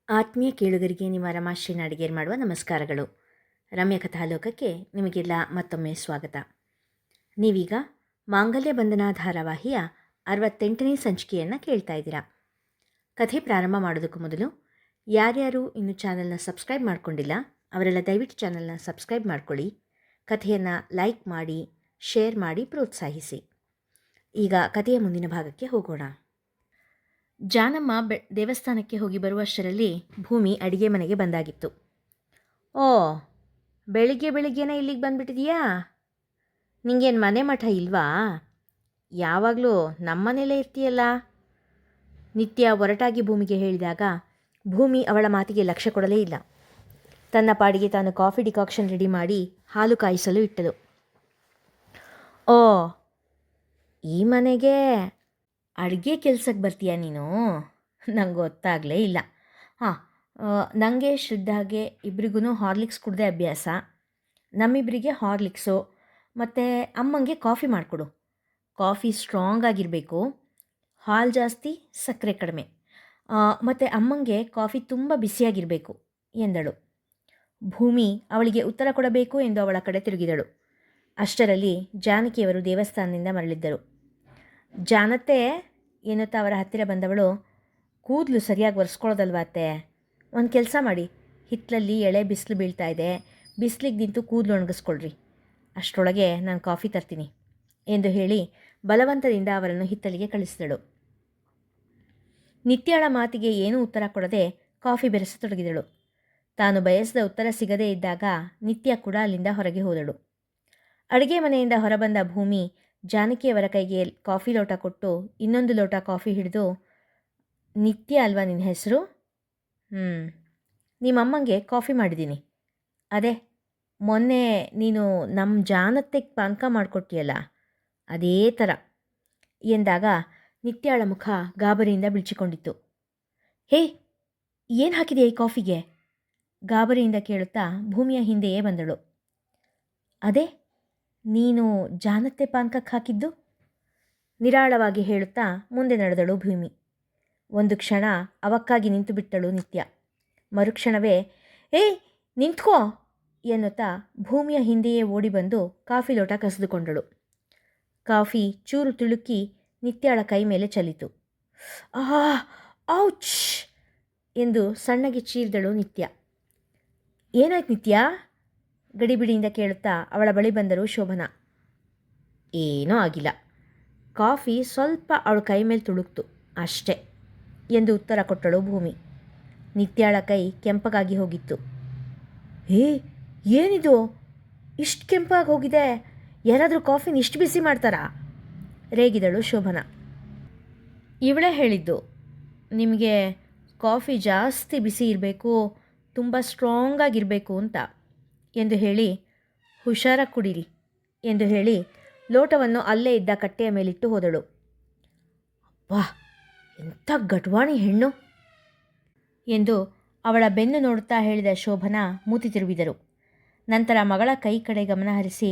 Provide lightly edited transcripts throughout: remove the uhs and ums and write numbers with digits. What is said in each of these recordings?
ಆತ್ಮೀಯ ಕೇಳುಗರಿಗೆ ನಿಮ್ಮ ರಮಾಶ್ರೀನ ಅಡಿಗೆ ಮಾಡುವ ನಮಸ್ಕಾರಗಳು. ರಮ್ಯ ಕಥಾಲೋಕಕ್ಕೆ ನಿಮಗೆಲ್ಲ ಮತ್ತೊಮ್ಮೆ ಸ್ವಾಗತ. ನೀವೀಗ ಮಾಂಗಲ್ಯ ಬಂಧನ ಧಾರಾವಾಹಿಯ 68ನೇ ಸಂಚಿಕೆಯನ್ನು ಕೇಳ್ತಾ ಇದ್ದೀರಾ. ಕಥೆ ಪ್ರಾರಂಭ ಮಾಡೋದಕ್ಕೂ ಮೊದಲು ಯಾರ್ಯಾರು ಇನ್ನು ಚಾನಲ್ನ ಸಬ್ಸ್ಕ್ರೈಬ್ ಮಾಡ್ಕೊಂಡಿಲ್ಲ ಅವರೆಲ್ಲ ದಯವಿಟ್ಟು ಚಾನಲ್ನ ಸಬ್ಸ್ಕ್ರೈಬ್ ಮಾಡ್ಕೊಳ್ಳಿ. ಕಥೆಯನ್ನು ಲೈಕ್ ಮಾಡಿ, ಶೇರ್ ಮಾಡಿ, ಪ್ರೋತ್ಸಾಹಿಸಿ. ಈಗ ಕಥೆಯ ಮುಂದಿನ ಭಾಗಕ್ಕೆ ಹೋಗೋಣ. ಜಾನಮ್ಮ ದೇವಸ್ಥಾನಕ್ಕೆ ಹೋಗಿ ಬರುವಷ್ಟರಲ್ಲಿ ಭೂಮಿ ಅಡಿಗೆ ಮನೆಗೆ ಬಂದಾಗಿತ್ತು. ಓ, ಬೆಳಿಗ್ಗೆ ಬೆಳಿಗ್ಗೆನೇ ಇಲ್ಲಿಗೆ ಬಂದುಬಿಟ್ಟಿದೀಯಾ? ನಿಂಗೇನು ಮನೆ ಮಠ ಇಲ್ವಾ? ಯಾವಾಗಲೂ ನಮ್ಮನೇಲೇ ಇರ್ತೀಯಲ್ಲ. ನಿತ್ಯ ಒರಟಾಗಿ ಭೂಮಿಗೆ ಹೇಳಿದಾಗ ಭೂಮಿ ಅವಳ ಮಾತಿಗೆ ಲಕ್ಷ್ಯ ಕೊಡಲೇ ಇಲ್ಲ. ತನ್ನ ಪಾಡಿಗೆ ತಾನು ಕಾಫಿ ಡಿಕಾಕ್ಷನ್ ರೆಡಿ ಮಾಡಿ ಹಾಲು ಕಾಯಿಸಲು ಇಟ್ಟಳು. ಓ, ಈ ಮನೆಗೆ ಅಡುಗೆ ಕೆಲ್ಸಕ್ಕೆ ಬರ್ತೀಯ ನೀನು? ನಂಗೆ ಗೊತ್ತಾಗಲೇ ಇಲ್ಲ. ಹಾಂ, ನನಗೆ ಶ್ರದ್ಧಾಗೆ ಇಬ್ರಿಗೂ ಹಾರ್ಲಿಕ್ಸ್ ಕುಡ್ದೆ ಅಭ್ಯಾಸ. ನಮ್ಮಿಬ್ಬರಿಗೆ ಹಾರ್ಲಿಕ್ಸು ಮತ್ತು ಅಮ್ಮಂಗೆ ಕಾಫಿ ಮಾಡಿಕೊಡು. ಕಾಫಿ ಸ್ಟ್ರಾಂಗ್ ಆಗಿರಬೇಕು, ಹಾಲು ಜಾಸ್ತಿ, ಸಕ್ಕರೆ ಕಡಿಮೆ, ಮತ್ತು ಅಮ್ಮಂಗೆ ಕಾಫಿ ತುಂಬ ಬಿಸಿಯಾಗಿರಬೇಕು ಎಂದಳು. ಭೂಮಿ ಅವಳಿಗೆ ಉತ್ತರ ಕೊಡಬೇಕು ಎಂದು ಅವಳ ಕಡೆ ತಿರುಗಿದಳು. ಅಷ್ಟರಲ್ಲಿ ಜಾನಕಿಯವರು ದೇವಸ್ಥಾನದಿಂದ ಮರಳಿದ್ದರು. ಜಾನತ್ತೆ ಎನ್ನುತ್ತಾ ಅವರ ಹತ್ತಿರ ಬಂದವಳು, ಕೂದಲು ಸರಿಯಾಗಿ ಒರೆಸ್ಕೊಳ್ಳೋದಲ್ವ ಅತ್ತೆ? ಒಂದು ಕೆಲಸ ಮಾಡಿ, ಹಿತ್ತಲಲ್ಲಿ ಎಳೆ ಬಿಸಿಲು ಬೀಳ್ತಾ ಇದೆ, ಬಿಸಿಲಿಗೆ ನಿಂತು ಕೂದಲು ಒಣಗಿಸ್ಕೊಳ್ರಿ, ಅಷ್ಟರೊಳಗೆ ನಾನು ಕಾಫಿ ತರ್ತೀನಿ ಎಂದು ಹೇಳಿ ಬಲವಂತದಿಂದ ಅವರನ್ನು ಹಿತ್ತಲಿಗೆ ಕಳಿಸಿದಳು. ನಿತ್ಯಳ ಮಾತಿಗೆ ಏನೂ ಉತ್ತರ ಕೊಡದೆ ಕಾಫಿ ಬೆರೆಸತೊಡಗಿದಳು. ತಾನು ಬಯಸಿದ ಉತ್ತರ ಸಿಗದೇ ಇದ್ದಾಗ ನಿತ್ಯ ಕೂಡ ಅಲ್ಲಿಂದ ಹೊರಗೆ ಹೋದಳು. ಅಡುಗೆ ಮನೆಯಿಂದ ಹೊರಬಂದ ಭೂಮಿ ಜಾನಕಿಯವರ ಕೈಗೆ ಕಾಫಿ ಲೋಟ ಕೊಟ್ಟು ಇನ್ನೊಂದು ಲೋಟ ಕಾಫಿ ಹಿಡಿದು, ನಿತ್ಯ ಅಲ್ವಾ ನಿನ್ನ ಹೆಸರು? ನಿಮ್ಮಮ್ಮಂಗೆ ಕಾಫಿ ಮಾಡಿದ್ದೀನಿ. ಅದೇ ಮೊನ್ನೆ ನೀನು ನಮ್ಮ ಜಾನತ್ತೆಗೆ ಪಾನಕ ಮಾಡಿಕೊಟ್ಟಿಯಲ್ಲ, ಅದೇ ಥರ ಎಂದಾಗ ನಿತ್ಯಾಳ ಮುಖ ಗಾಬರಿಯಿಂದ ಬಿಳಿಚಿಕೊಂಡಿತ್ತು. ಹೇ, ಏನು ಹಾಕಿದೆಯಾ ಈ ಕಾಫಿಗೆ? ಗಾಬರಿಯಿಂದ ಕೇಳುತ್ತಾ ಭೂಮಿಯ ಹಿಂದೆಯೇ ಬಂದಳು. ಅದೇ ನೀನು ಜಾನತ್ತೆ ಪಾನಕಕ್ಕೆ ಹಾಕಿದ್ದು? ನಿರಾಳವಾಗಿ ಹೇಳುತ್ತಾ ಮುಂದೆ ನಡೆದಳು ಭೂಮಿ. ಒಂದು ಕ್ಷಣ ಅವಕ್ಕಾಗಿ ನಿಂತು ಬಿಟ್ಟಳು ನಿತ್ಯ. ಮರುಕ್ಷಣವೇ ಏಯ್ ನಿಂತ್ಕೋ ಎನ್ನುತ್ತಾ ಭೂಮಿಯ ಹಿಂದೆಯೇ ಓಡಿ ಬಂದು ಕಾಫಿ ಲೋಟ ಕಸಿದುಕೊಂಡಳು. ಕಾಫಿ ಚೂರು ತುಳುಕಿ ನಿತ್ಯಾಳ ಕೈ ಮೇಲೆ ಚಲಿತು. ಔಚ್ ಎಂದು ಸಣ್ಣಗೆ ಚೀರಿದಳು ನಿತ್ಯ. ಏನಾಯ್ತು ನಿತ್ಯ? ಗಡಿಬಿಡಿಯಿಂದ ಕೇಳುತ್ತಾ ಅವಳ ಬಳಿ ಬಂದರು ಶೋಭನಾ. ಏನೂ ಆಗಿಲ್ಲ, ಕಾಫಿ ಸ್ವಲ್ಪ ಅವಳ ಕೈ ಮೇಲೆ ತುಳುಕ್ತು ಅಷ್ಟೇ ಎಂದು ಉತ್ತರ ಕೊಟ್ಟಳು ಭೂಮಿ. ನಿತ್ಯಾಳ ಕೈ ಕೆಂಪಗಾಗಿ ಹೋಗಿತ್ತು. ಏನಿದು ಇಷ್ಟು ಕೆಂಪಾಗಿ ಹೋಗಿದೆ? ಯಾರಾದರೂ ಕಾಫಿನ ಇಷ್ಟು ಬಿಸಿ ಮಾಡ್ತಾರಾ? ರೇಗಿದಳು ಶೋಭನಾ. ಇವಳೇ ಹೇಳಿದ್ದು, ನಿಮಗೆ ಕಾಫಿ ಜಾಸ್ತಿ ಬಿಸಿ ಇರಬೇಕು, ತುಂಬ ಸ್ಟ್ರಾಂಗಾಗಿರಬೇಕು ಅಂತ ಎಂದು ಹೇಳಿ, ಹುಷಾರಾಗಿ ಕುಡೀರಿ ಎಂದು ಹೇಳಿ ಲೋಟವನ್ನು ಅಲ್ಲೇ ಇದ್ದ ಕಟ್ಟೆಯ ಮೇಲಿಟ್ಟು ಹೋದಳು. ವಾಹ್, ಎಂಥ ಗಟ್ವಾಣಿ ಹೆಣ್ಣು ಎಂದು ಅವಳ ಬೆನ್ನು ನೋಡುತ್ತಾ ಹೇಳಿದ ಶೋಭನಾ ಮೂತಿ ತಿರುವಿದರು. ನಂತರ ಮಗಳ ಕೈ ಕಡೆ ಗಮನ ಹರಿಸಿ,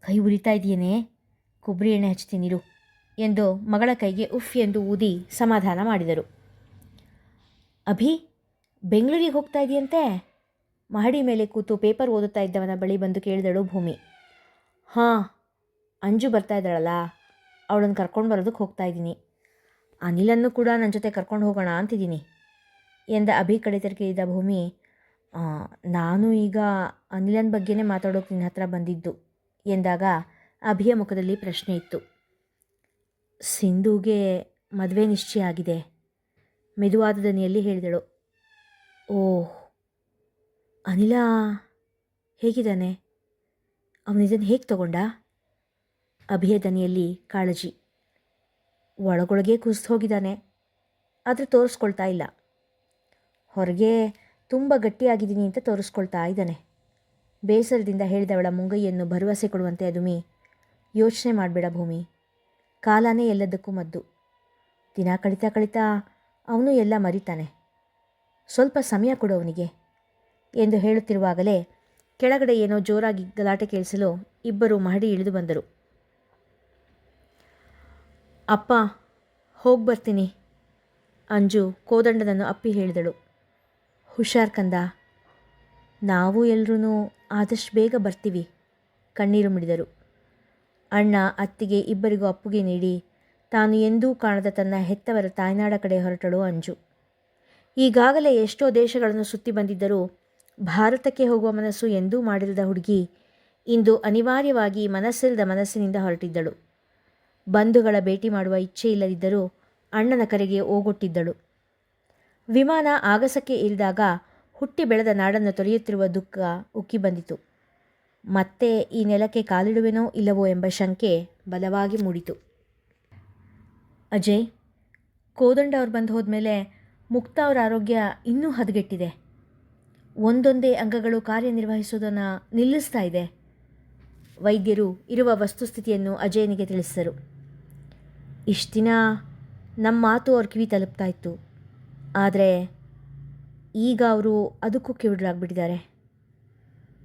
ಕೈ ಉರಿತಾ ಇದೆಯೇನೆ, ಕೊಬ್ಬರಿ ಎಣ್ಣೆ ಹಚ್ತೀನಿರು ಎಂದು ಮಗಳ ಕೈಗೆ ಉಫ್ ಎಂದು ಊದಿ ಸಮಾಧಾನ ಮಾಡಿದರು. ಅಭಿ, ಬೆಂಗಳೂರಿಗೆ ಹೋಗ್ತಾ ಇದೆಯಂತೆ? ಮಹಡಿ ಮೇಲೆ ಕೂತು ಪೇಪರ್ ಓದುತ್ತಾ ಇದ್ದವನ ಬಳಿ ಬಂದು ಕೇಳಿದಳು ಭೂಮಿ. ಹಾಂ, ಅಂಜು ಬರ್ತಾ ಇದ್ದಾಳಲ್ಲ, ಅವಳನ್ನು ಕರ್ಕೊಂಡು ಬರೋದಕ್ಕೆ ಹೋಗ್ತಾ ಇದ್ದೀನಿ. ಅನಿಲನ್ನು ಕೂಡ ನನ್ನ ಜೊತೆ ಕರ್ಕೊಂಡು ಹೋಗೋಣ ಅಂತಿದ್ದೀನಿ ಎಂದ ಅಭಿ ಕಡೆ ತಿರುಗಿದ ಭೂಮಿ. ನಾನು ಈಗ ಅನಿಲನ ಬಗ್ಗೆನೇ ಮಾತಾಡೋಕೆ ನಿನ್ನ ಹತ್ರ ಬಂದಿದ್ದು ಎಂದಾಗ ಅಭಿಯ ಮುಖದಲ್ಲಿ ಪ್ರಶ್ನೆ ಇತ್ತು. ಸಿಂಧುಗೆ ಮದುವೆ ನಿಶ್ಚಯ ಆಗಿದೆ, ಮೆದುವಾದ ದನಿಯಲ್ಲಿ ಹೇಳಿದಳು. ಓಹ್, ಅನಿಲ ಹೇಗಿದ್ದಾನೆ? ಅವನಿದನ್ನು ಹೇಗೆ ತಗೊಂಡ? ಅಭಿಯ ದನಿಯಲ್ಲಿ ಕಾಳಜಿ. ಒಳಗೊಳಗೆ ಕುಸಿದು ಹೋಗಿದ್ದಾನೆ, ಆದರೆ ತೋರಿಸ್ಕೊಳ್ತಾ ಇಲ್ಲ. ಹೊರಗೆ ತುಂಬ ಗಟ್ಟಿಯಾಗಿದ್ದೀನಿ ಅಂತ ತೋರಿಸ್ಕೊಳ್ತಾ ಇದ್ದಾನೆ. ಬೇಸರದಿಂದ ಹೇಳಿದವಳ ಮುಂಗೈಯನ್ನು ಭರವಸೆ ಕೊಡುವಂತೆ ಅದುಮಿ, ಯೋಚನೆ ಮಾಡಬೇಡ ಭೂಮಿ, ಕಾಲನೇ ಎಲ್ಲದಕ್ಕೂ ಮದ್ದು. ದಿನ ಕಳೀತಾ ಕಳೀತಾ ಅವನು ಎಲ್ಲ ಮರಿತಾನೆ, ಸ್ವಲ್ಪ ಸಮಯ ಕೊಡು ಅವನಿಗೆ ಎಂದು ಹೇಳುತ್ತಿರುವಾಗಲೇ ಕೆಳಗಡೆ ಏನೋ ಜೋರಾಗಿ ಗಲಾಟೆ ಕೇಳಿಸಲು ಇಬ್ಬರು ಮಹಡಿ ಇಳಿದು ಬಂದರು. ಅಪ್ಪ, ಹೋಗಿ ಬರ್ತೀನಿ, ಅಂಜು ಕೋದಂಡನನ್ನು ಅಪ್ಪಿ ಹೇಳಿದಳು. ಹುಷಾರ್ ಕಂದ, ನಾವು ಎಲ್ಲರೂ ಆದಷ್ಟು ಬೇಗ ಬರ್ತೀವಿ. ಕಣ್ಣೀರು ಮಿಡಿದರು. ಅಣ್ಣ ಅತ್ತಿಗೆ ಇಬ್ಬರಿಗೂ ಅಪ್ಪುಗೆ ನೀಡಿ ತಾನು ಎಂದೂ ಕಾಣದ ತನ್ನ ಹೆತ್ತವರ ತಾಯ್ನಾಡ ಕಡೆ ಹೊರಟಳು ಅಂಜು. ಈಗಾಗಲೇ ಎಷ್ಟೋ ದೇಶಗಳನ್ನು ಸುತ್ತಿ ಬಂದಿದ್ದರೂ ಭಾರತಕ್ಕೆ ಹೋಗುವ ಮನಸ್ಸು ಎಂದೂ ಮಾಡಿರದ ಹುಡುಗಿ ಇಂದು ಅನಿವಾರ್ಯವಾಗಿ ಮನಸ್ಸಿಲ್ಲದ ಮನಸ್ಸಿನಿಂದ ಹೊರಟಿದ್ದಳು. ಬಂಧುಗಳ ಭೇಟಿ ಮಾಡುವ ಇಚ್ಛೆ ಇಲ್ಲದಿದ್ದರೂ ಅಣ್ಣನ ಕರೆಗೆ ಓಗೊಟ್ಟಿದ್ದಳು. ವಿಮಾನ ಆಗಸಕ್ಕೆ ಇಳಿದಾಗ ಹುಟ್ಟಿ ಬೆಳೆದ ನಾಡನ್ನು ತೊರೆಯುತ್ತಿರುವ ದುಃಖ ಉಕ್ಕಿ ಬಂದಿತು. ಮತ್ತೆ ಈ ನೆಲಕ್ಕೆ ಕಾಲಿಡುವೆನೋ ಇಲ್ಲವೋ ಎಂಬ ಶಂಕೆ ಬಲವಾಗಿ ಮೂಡಿತು. ಅಜಯ್, ಕೋದಂಡ ಅವ್ರು ಬಂದು ಹೋದ್ಮೇಲೆ ಮುಕ್ತ ಅವರ ಆರೋಗ್ಯ ಇನ್ನೂ ಹದಗೆಟ್ಟಿದೆ. ಒಂದೊಂದೇ ಅಂಗಗಳು ಕಾರ್ಯನಿರ್ವಹಿಸೋದನ್ನು ನಿಲ್ಲಿಸ್ತಾ ಇದೆ. ವೈದ್ಯರು ಇರುವ ವಸ್ತುಸ್ಥಿತಿಯನ್ನು ಅಜಯನಿಗೆ ತಿಳಿಸಿದರು. ಇಷ್ಟು ದಿನ ನಮ್ಮ ಮಾತು ಅವ್ರ ಕಿವಿ ತಲುಪ್ತಾ ಇತ್ತು. ಆದರೆ ಈಗ ಅವರು ಅದಕ್ಕೂ ಕಿವಿಡರಾಗ್ಬಿಟ್ಟಿದ್ದಾರೆ.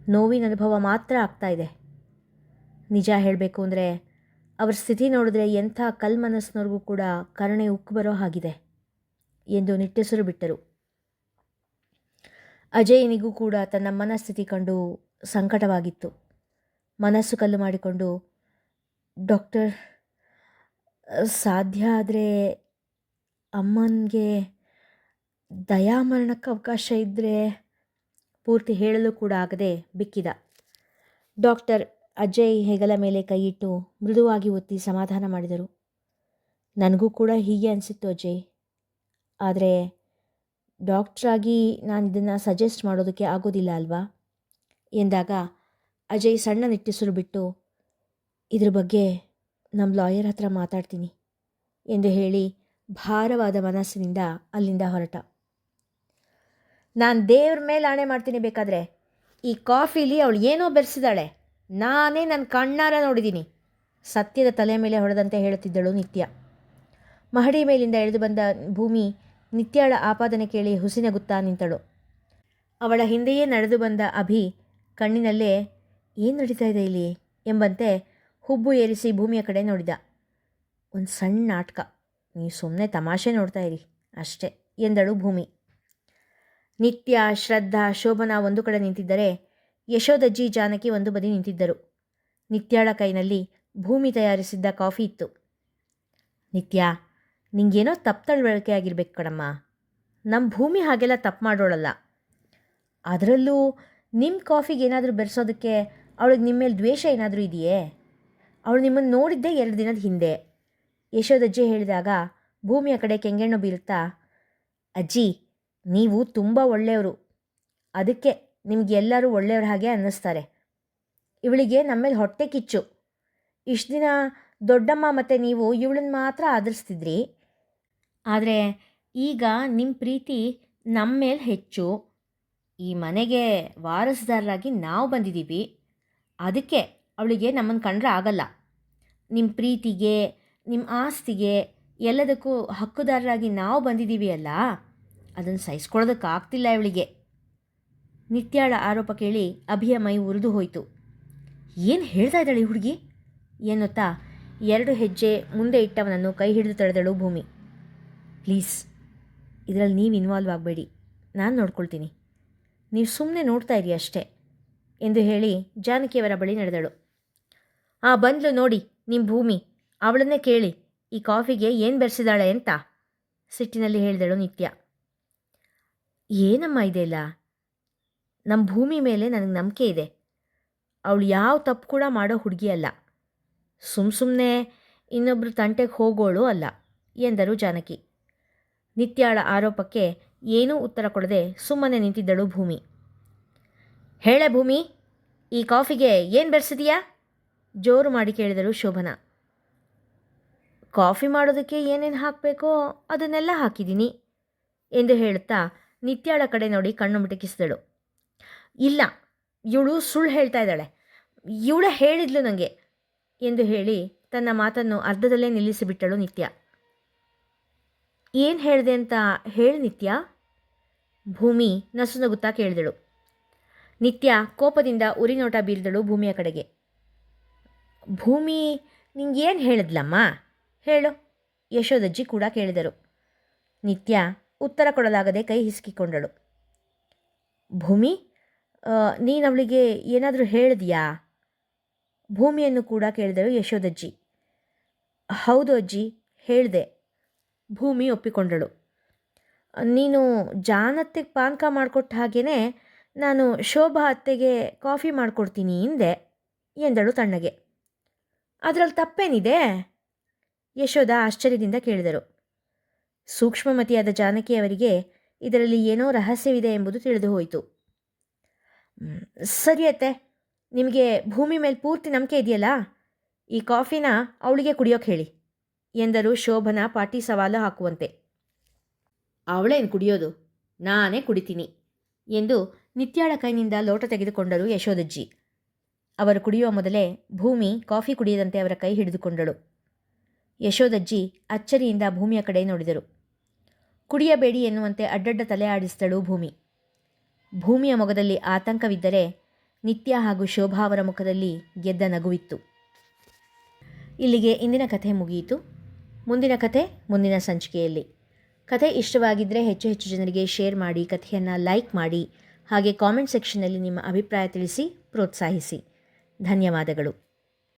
ನೋವಿನ ಅನುಭವ ಮಾತ್ರ ಆಗ್ತಾ ಇದೆ. ನಿಜ ಹೇಳಬೇಕು ಅಂದರೆ ಅವ್ರ ಸ್ಥಿತಿ ನೋಡಿದ್ರೆ ಎಂಥ ಕಲ್ಮನಸ್ಸಿನವ್ರಿಗೂ ಕೂಡ ಕರುಣೆ ಉಕ್ಕು ಬರೋ ಹಾಗಿದೆ ಎಂದು ನಿಟ್ಟುಸಿರು ಬಿಟ್ಟರು. ಅಜಯನಿಗೂ ಕೂಡ ತನ್ನ ಮನಸ್ಥಿತಿ ಕಂಡು ಸಂಕಟವಾಗಿತ್ತು. ಮನಸ್ಸು ಕಲ್ಲು ಮಾಡಿಕೊಂಡು, ಡಾಕ್ಟರ್, ಸಾಧ್ಯ ಆದರೆ ಅಮ್ಮನಿಗೆ ದಯಾಮರಣಕ್ಕೆ ಅವಕಾಶ ಇದ್ದರೆ, ಪೂರ್ತಿ ಹೇಳಲು ಕೂಡ ಆಗದೆ ಬಿಕ್ಕಿದ. ಡಾಕ್ಟರ್ ಅಜಯ್ ಹೆಗಲ ಮೇಲೆ ಕೈಯಿಟ್ಟು ಮೃದುವಾಗಿ ಒತ್ತಿ ಸಮಾಧಾನ ಮಾಡಿದರು. ನನಗೂ ಕೂಡ ಹೀಗೆ ಅನಿಸಿತ್ತು ಅಜಯ್. ಆದರೆ ಡಾಕ್ಟ್ರಾಗಿ ನಾನು ಇದನ್ನು ಸಜೆಸ್ಟ್ ಮಾಡೋದಕ್ಕೆ ಆಗೋದಿಲ್ಲ ಅಲ್ವಾ ಎಂದಾಗ ಅಜಯ್ ಸಣ್ಣ ನಿಟ್ಟುಸಿರು ಬಿಟ್ಟು, ಇದ್ರ ಬಗ್ಗೆ ನಮ್ಮ ಲಾಯರ್ ಹತ್ರ ಮಾತಾಡ್ತೀನಿ ಎಂದು ಹೇಳಿ ಭಾರವಾದ ಮನಸ್ಸಿನಿಂದ ಅಲ್ಲಿಂದ ಹೊರಟ. ನಾನು ದೇವ್ರ ಮೇಲೆ ಆಣೆ ಮಾಡ್ತೀನಿ, ಬೇಕಾದರೆ ಈ ಕಾಫಿಲಿ ಅವಳು ಏನೋ ಬೆರೆಸಿದಾಳೆ, ನಾನೇ ನನ್ನ ಕಣ್ಣಾರ ನೋಡಿದ್ದೀನಿ, ಸತ್ಯದ ತಲೆ ಮೇಲೆ ಹೊಡೆದಂತೆ ಹೇಳುತ್ತಿದ್ದಳು ನಿತ್ಯ. ಮಹಡಿ ಮೇಲಿಂದ ಎಳೆದು ಬಂದ ಭೂಮಿ ನಿತ್ಯಳ ಆಪಾದನೆ ಕೇಳಿ ಹುಸಿನಗುತ್ತಾ ನಿಂತಳು. ಅವಳ ಹಿಂದೆಯೇ ನಡೆದು ಬಂದ ಅಭಿ ಕಣ್ಣಿನಲ್ಲೇ ಏನು ನಡೀತಾ ಇದೆ ಇಲ್ಲಿ ಎಂಬಂತೆ ಹುಬ್ಬು ಏರಿಸಿ ಭೂಮಿಯ ಕಡೆ ನೋಡಿದ. ಒಂದು ಸಣ್ಣ ನಾಟಕ, ನೀವು ಸುಮ್ಮನೆ ತಮಾಷೆ ನೋಡ್ತಾ ಇರಿ ಅಷ್ಟೇ ಎಂದಳು ಭೂಮಿ. ನಿತ್ಯ, ಶ್ರದ್ಧಾ, ಶೋಭನಾ ಒಂದು ಕಡೆ ನಿಂತಿದ್ದರೆ ಯಶೋದಜ್ಜಿ, ಜಾನಕಿ ಒಂದು ಬದಿ ನಿಂತಿದ್ದರು. ನಿತ್ಯಾಳ ಕೈನಲ್ಲಿ ಭೂಮಿ ತಯಾರಿಸಿದ್ದ ಕಾಫಿ ಇತ್ತು. ನಿತ್ಯ, ನಿಂಗೇನೋ ತಪ್ಪು ತಿಳುವಳಿಕೆ ಆಗಿರ್ಬೇಕು ಕಣಮ್ಮ. ನಮ್ಮ ಭೂಮಿ ಹಾಗೆಲ್ಲ ತಪ್ಪು ಮಾಡೋಳಲ್ಲ. ಅದರಲ್ಲೂ ನಿಮ್ಮ ಕಾಫಿಗೆ ಏನಾದರೂ ಬೆರೆಸೋದಕ್ಕೆ ಅವಳಿಗೆ ನಿಮ್ಮ ಮೇಲೆ ದ್ವೇಷ ಏನಾದರೂ ಇದೆಯೇ? ಅವಳು ನಿಮ್ಮನ್ನು ನೋಡಿದ್ದೇ 2 ದಿನದ ಹಿಂದೆ. ಯಶೋದಜ್ಜಿ ಹೇಳಿದಾಗ ಭೂಮಿಯ ಕಡೆ ಕೆಂಗೆಣ್ಣು ಬೀರುತ್ತಾ, ಅಜ್ಜಿ, ನೀವು ತುಂಬ ಒಳ್ಳೆಯವರು, ಅದಕ್ಕೆ ನಿಮಗೆಲ್ಲರೂ ಒಳ್ಳೆಯವ್ರ ಹಾಗೆ ಅನ್ನಿಸ್ತಾರೆ. ಇವಳಿಗೆ ನಮ್ಮೇಲೆ ಹೊಟ್ಟೆ ಕಿಚ್ಚು. ಇಷ್ಟು ದಿನ ದೊಡ್ಡಮ್ಮ ಮತ್ತು ನೀವು ಇವಳನ್ನು ಮಾತ್ರ ಆದರಿಸ್ತಿದ್ರಿ. ಆದರೆ ಈಗ ನಿಮ್ಮ ಪ್ರೀತಿ ನಮ್ಮ ಮೇಲೆ ಹೆಚ್ಚು. ಈ ಮನೆಗೆ ವಾರಸುದಾರರಾಗಿ ನಾವು ಬಂದಿದ್ದೀವಿ, ಅದಕ್ಕೆ ಅವಳಿಗೆ ನಮ್ಮನ್ನು ಕಂಡ್ರೆ ಆಗಲ್ಲ. ನಿಮ್ಮ ಪ್ರೀತಿಗೆ, ನಿಮ್ಮ ಆಸ್ತಿಗೆ, ಎಲ್ಲದಕ್ಕೂ ಹಕ್ಕುದಾರರಾಗಿ ನಾವು ಬಂದಿದ್ದೀವಿ ಅಲ್ಲ, ಅದನ್ನು ಸಹಿಸ್ಕೊಳ್ಳೋದಕ್ಕಾಗ್ತಿಲ್ಲ ಇವಳಿಗೆ. ನಿತ್ಯಾಳ ಆರೋಪ ಕೇಳಿ ಅಭಿಯ ಮೈ ಉರಿದು ಹೋಯಿತು. ಏನು ಹೇಳ್ತಾ ಇದ್ದಾಳೆ ಹುಡುಗಿ ಎನ್ನುತ್ತಾ 2 ಹೆಜ್ಜೆ ಮುಂದೆ ಇಟ್ಟವನನ್ನು ಕೈ ಹಿಡಿದು ತಡೆದಳು ಭೂಮಿ. ಪ್ಲೀಸ್, ಇದರಲ್ಲಿ ನೀವು ಇನ್ವಾಲ್ವ್ ಆಗಬೇಡಿ, ನಾನು ನೋಡ್ಕೊಳ್ತೀನಿ, ನೀವು ಸುಮ್ಮನೆ ನೋಡ್ತಾ ಇರಿ ಅಷ್ಟೇ ಎಂದು ಹೇಳಿ ಜಾನಕಿಯವರ ಬಳಿ ನಡೆದಳು. ಬಂದ್ಲು ನೋಡಿ ನಿಮ್ಮ ಭೂಮಿ, ಅವಳನ್ನೇ ಕೇಳಿ ಈ ಕಾಫಿಗೆ ಏನು ಬೆರೆಸಿದಾಳೆ ಅಂತ ಸಿಟ್ಟಿನಲ್ಲಿ ಹೇಳಿದಳು ನಿತ್ಯ. ಏನಮ್ಮ ಇದೆಲ್ಲ? ನಮ್ಮ ಭೂಮಿ ಮೇಲೆ ನನಗೆ ನಂಬಿಕೆ ಇದೆ. ಅವಳು ಯಾವ ತಪ್ಪು ಕೂಡ ಮಾಡೋ ಹುಡುಗಿ ಅಲ್ಲ, ಸುಮ್ಮನೆ ಇನ್ನೊಬ್ಬರು ತಂಟೆಗೆ ಹೋಗೋಳು ಅಲ್ಲ ಎಂದರು ಜಾನಕಿ. ನಿತ್ಯಾಳ ಆರೋಪಕ್ಕೆ ಏನೂ ಉತ್ತರ ಕೊಡದೆ ಸುಮ್ಮನೆ ನಿಂತಿದ್ದಳು ಭೂಮಿ. ಹೇಳೆ ಭೂಮಿ, ಈ ಕಾಫಿಗೆ ಏನು ಬೆರೆಸಿದೀಯಾ? ಜೋರು ಮಾಡಿ ಕೇಳಿದಳು ಶೋಭನಾ. ಕಾಫಿ ಮಾಡೋದಕ್ಕೆ ಏನೇನು ಹಾಕಬೇಕೋ ಅದನ್ನೆಲ್ಲ ಹಾಕಿದ್ದೀನಿ ಎಂದು ಹೇಳುತ್ತಾ ನಿತ್ಯಾಳ ಕಡೆ ನೋಡಿ ಕಣ್ಣು ಮಿಟಕಿಸಿದಳು. ಇಲ್ಲ, ಇವಳು ಸುಳ್ಳು ಹೇಳ್ತಾ ಇದ್ದಾಳೆ, ಇವಳೇ ಹೇಳಿದ್ಲು ನನಗೆ ಎಂದು ಹೇಳಿ ತನ್ನ ಮಾತನ್ನು ಅರ್ಧದಲ್ಲೇ ನಿಲ್ಲಿಸಿಬಿಟ್ಟಳು ನಿತ್ಯ. ಏನು ಹೇಳಿದೆ ಅಂತ ಹೇಳಿ ನಿತ್ಯ? ಭೂಮಿ ನಸುನಗುತ್ತಾ ಕೇಳಿದಳು. ನಿತ್ಯ ಕೋಪದಿಂದ ಉರಿನೋಟ ಬೀರಿದಳು ಭೂಮಿಯ ಕಡೆಗೆ. ಭೂಮಿ ನಿಂಗೇನು ಹೇಳಿದ್ಲಮ್ಮ ಹೇಳು? ಯಶೋದಜ್ಜಿ ಕೂಡ ಕೇಳಿದರು. ನಿತ್ಯ ಉತ್ತರ ಕೊಡಲಾಗದೆ ಕೈ ಹಿಸುಕಿಕೊಂಡಳು. ಭೂಮಿ, ನೀನು ಅವಳಿಗೆ ಏನಾದರೂ ಹೇಳಿದ್ಯಾ? ಭೂಮಿಯನ್ನು ಕೂಡ ಕೇಳಿದಳು ಯಶೋದಜ್ಜಿ. ಹೌದು ಅಜ್ಜಿ, ಹೇಳಿದೆ. ಭೂಮಿ ಒಪ್ಪಿಕೊಂಡಳು. ನೀನು ಜಾನತ್ತೆಗೆ ಪಾನಕ ಮಾಡಿಕೊಟ್ಟ ಹಾಗೇ ನಾನು ಶೋಭಾ ಅತ್ತೆಗೆ ಕಾಫಿ ಮಾಡಿಕೊಡ್ತೀನಿ ಹಿಂದೆ ಎಂದಳು ತಣ್ಣಗೆ. ಅದರಲ್ಲಿ ತಪ್ಪೇನಿದೆ? ಯಶೋಧ ಆಶ್ಚರ್ಯದಿಂದ ಕೇಳಿದರು. ಸೂಕ್ಷ್ಮಮತಿಯಾದ ಜಾನಕಿಯವರಿಗೆ ಇದರಲ್ಲಿ ಏನೋ ರಹಸ್ಯವಿದೆ ಎಂಬುದು ತಿಳಿದು ಹೋಯಿತು. ಸರಿಯತ್ತೆ, ನಿಮಗೆ ಭೂಮಿ ಮೇಲೆ ಪೂರ್ತಿ ನಂಬಿಕೆ ಇದೆಯಲ್ಲ, ಈ ಕಾಫಿನ ಅವಳಿಗೆ ಕುಡಿಯೋಕೆ ಹೇಳಿ ಎಂದರು ಶೋಭನ ಪಾಟಿ ಸವಾಲು ಹಾಕುವಂತೆ. ಅವಳೇನು ಕುಡಿಯೋದು, ನಾನೇ ಕುಡಿತೀನಿ ಎಂದು ನಿತ್ಯಾಳ ಕೈನಿಂದ ಲೋಟ ತೆಗೆದುಕೊಂಡರು ಯಶೋದಜ್ಜಿ. ಅವರು ಕುಡಿಯುವ ಮೊದಲೇ ಭೂಮಿ ಕಾಫಿ ಕುಡಿಯದಂತೆ ಅವರ ಕೈ ಹಿಡಿದುಕೊಂಡಳು. ಯಶೋದಜ್ಜಿ ಅಚ್ಚರಿಯಿಂದ ಭೂಮಿಯ ಕಡೆ ನೋಡಿದರು. ಕುಡಿಯಬೇಡಿ ಎನ್ನುವಂತೆ ಅಡ್ಡಡ್ಡ ತಲೆ ಆಡಿಸಿದಳು ಭೂಮಿ. ಭೂಮಿಯ ಮೊಗದಲ್ಲಿ ಆತಂಕವಿದ್ದರೆ ನಿತ್ಯ ಹಾಗೂ ಶೋಭಾ ಅವರ ಮುಖದಲ್ಲಿ ಗೆದ್ದ ನಗುವಿತ್ತು. ಇಲ್ಲಿಗೆ ಇಂದಿನ ಕಥೆ ಮುಗಿಯಿತು. ಮುಂದಿನ ಕಥೆ ಮುಂದಿನ ಸಂಚಿಕೆಯಲ್ಲಿ. ಕಥೆ ಇಷ್ಟವಾಗಿದ್ದರೆ ಹೆಚ್ಚು ಹೆಚ್ಚು ಜನರಿಗೆ ಶೇರ್ ಮಾಡಿ, ಕಥೆಯನ್ನು ಲೈಕ್ ಮಾಡಿ, ಹಾಗೆ ಕಾಮೆಂಟ್ ಸೆಕ್ಷನ್ನಲ್ಲಿ ನಿಮ್ಮ ಅಭಿಪ್ರಾಯ ತಿಳಿಸಿ ಪ್ರೋತ್ಸಾಹಿಸಿ. ಧನ್ಯವಾದಗಳು.